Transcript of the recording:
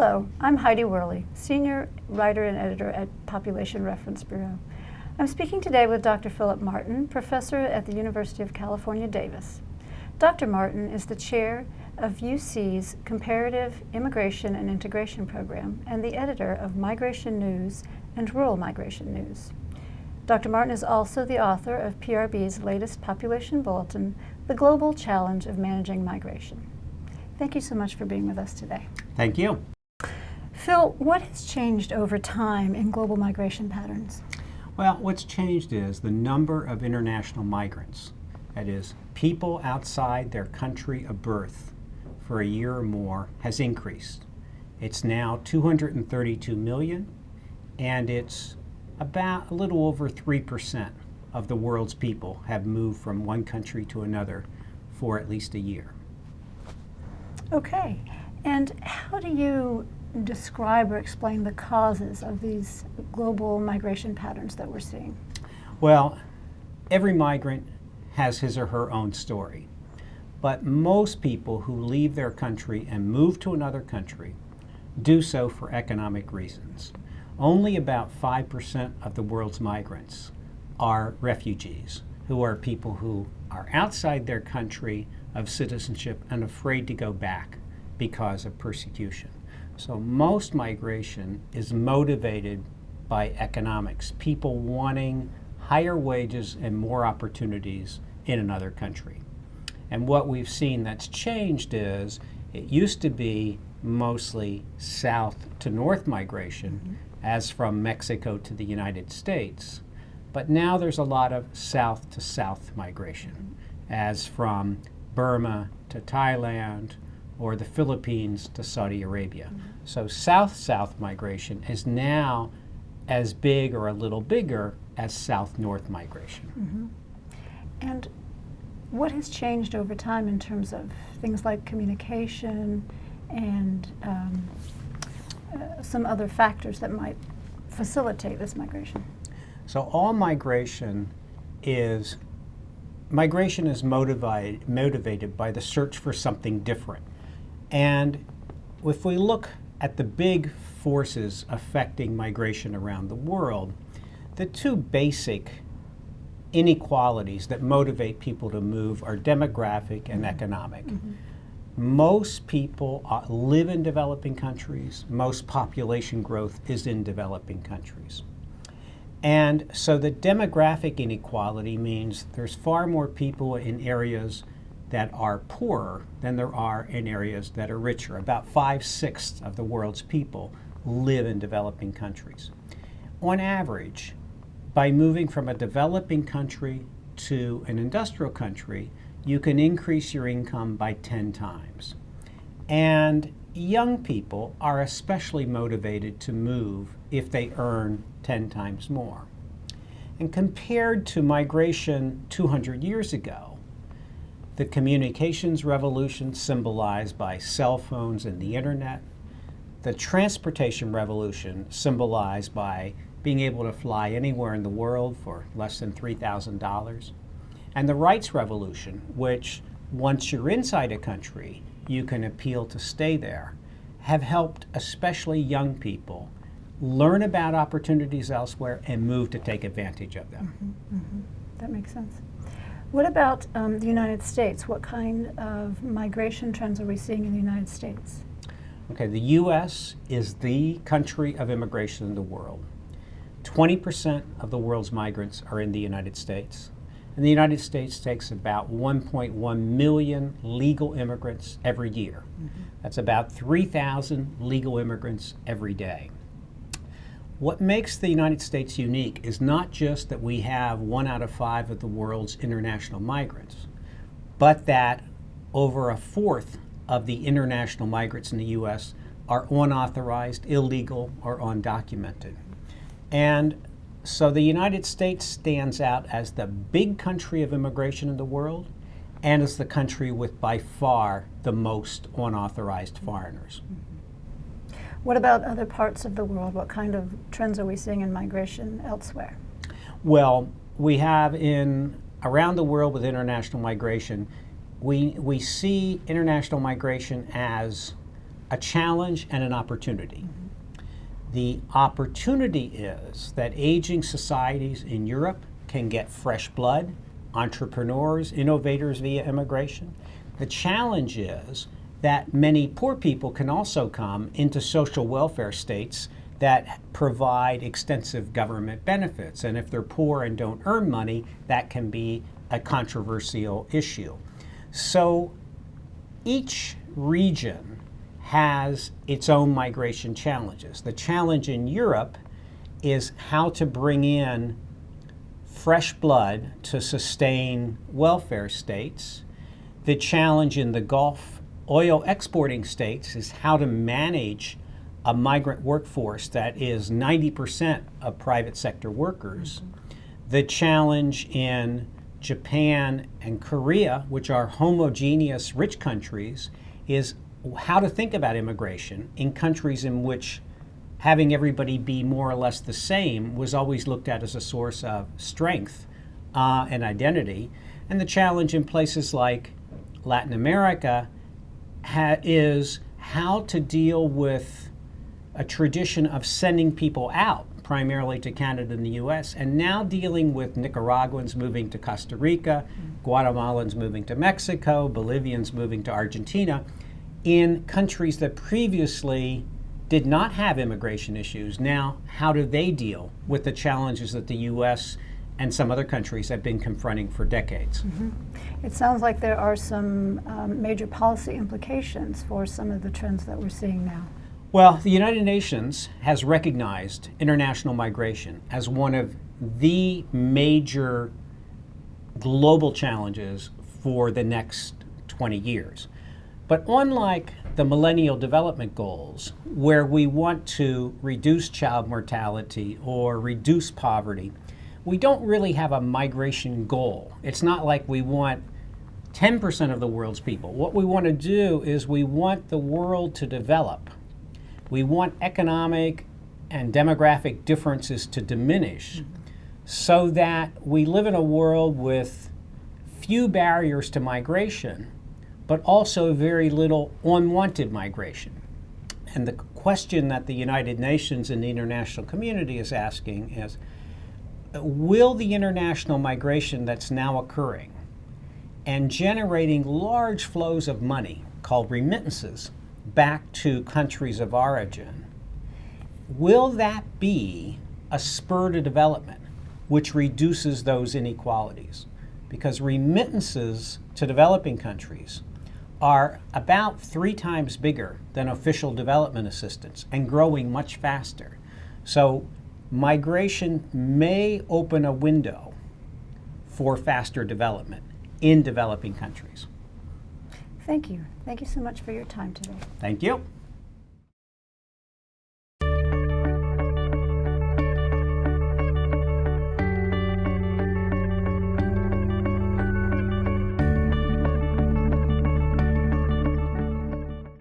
Hello, I'm Heidi Worley, Senior Writer and Editor at Population Reference Bureau. I'm speaking today with Dr. Philip Martin, Professor at the University of California, Davis. Dr. Martin is the Chair of UC's Comparative Immigration and Integration Program and the editor of Migration News and Rural Migration News. Dr. Martin is also the author of PRB's latest population bulletin, The Global Challenge of Managing Migration. Thank you so much for being with us today. Thank you. Phil, what has changed over time in global migration patterns? Well, what's changed is the number of international migrants, that is, people outside their country of birth for a year or more, has increased. It's now 232 million, and it's about a little over 3% of the world's people have moved from one country to another for at least a year. Okay, and how do you describe or explain the causes of these global migration patterns that we're seeing? Well, every migrant has his or her own story, but most people who leave their country and move to another country do so for economic reasons. Only about 5% of the world's migrants are refugees, who are people who are outside their country of citizenship and afraid to go back because of persecution. So most migration is motivated by economics, people wanting higher wages and more opportunities in another country. And what we've seen that's changed is it used to be mostly south to north migration, as from Mexico to the United States. But now there's a lot of south to south migration, as from Burma to Thailand, or the Philippines to Saudi Arabia. So south-south migration is now as big or a little bigger as south-north migration. And what has changed over time in terms of things like communication and some other factors that might facilitate this migration? So all migration is motivated by the search for something different. And if we look at the big forces affecting migration around the world, the two basic inequalities that motivate people to move are demographic and economic. Most people live in developing countries. Most population growth is in developing countries. And so the demographic inequality means there's far more people in areas that are poorer than there are in areas that are richer. About 5/6 of the world's people live in developing countries. On average, by moving from a developing country to an industrial country, you can increase your income by 10 times. And young people are especially motivated to move if they earn 10 times more. And compared to migration 200 years ago, the communications revolution symbolized by cell phones and the internet, the transportation revolution symbolized by being able to fly anywhere in the world for less than $3,000, and the rights revolution, which once you're inside a country, you can appeal to stay there, have helped especially young people learn about opportunities elsewhere and move to take advantage of them. That makes sense. What about the United States? What kind of migration trends are we seeing in the United States? Okay, the U.S. is the country of immigration in the world. 20% of the world's migrants are in the United States. And the United States takes about 1.1 million legal immigrants every year. That's about 3,000 legal immigrants every day. What makes the United States unique is not just that we have 1 out of 5 of the world's international migrants, but that over 1/4 of the international migrants in the U.S. are unauthorized, illegal, or undocumented. And so the United States stands out as the big country of immigration in the world and as the country with by far the most unauthorized foreigners. What about other parts of the world? What kind of trends are we seeing in migration elsewhere? Well, we have around the world with international migration, we see international migration as a challenge and an opportunity. The opportunity is that aging societies in Europe can get fresh blood, entrepreneurs, innovators via immigration. The challenge is that many poor people can also come into social welfare states that provide extensive government benefits. And if they're poor and don't earn money, that can be a controversial issue. So each region has its own migration challenges. The challenge in Europe is how to bring in fresh blood to sustain welfare states. The challenge in the Gulf oil exporting states is how to manage a migrant workforce that is 90% of private sector workers. The challenge in Japan and Korea, which are homogeneous rich countries, is how to think about immigration in countries in which having everybody be more or less the same was always looked at as a source of strength and identity. And the challenge in places like Latin America is how to deal with a tradition of sending people out, primarily to Canada and the US, and now dealing with Nicaraguans moving to Costa Rica, Guatemalans moving to Mexico, Bolivians moving to Argentina, in countries that previously did not have immigration issues. Now, how do they deal with the challenges that the US and some other countries have been confronting for decades? It sounds like there are some major policy implications for some of the trends that we're seeing now. Well, the United Nations has recognized international migration as one of the major global challenges for the next 20 years. But unlike the Millennial Development Goals, where we want to reduce child mortality or reduce poverty, we don't really have a migration goal. It's not like we want 10% of the world's people. What we want to do is we want the world to develop. We want economic and demographic differences to diminish so that we live in a world with few barriers to migration, but also very little unwanted migration. And the question that the United Nations and the international community is asking is, will the international migration that's now occurring and generating large flows of money called remittances back to countries of origin, will that be a spur to development which reduces those inequalities? Because remittances to developing countries are about 3 times bigger than official development assistance and growing much faster. So migration may open a window for faster development in developing countries. Thank you. Thank you so much for your time today. Thank you.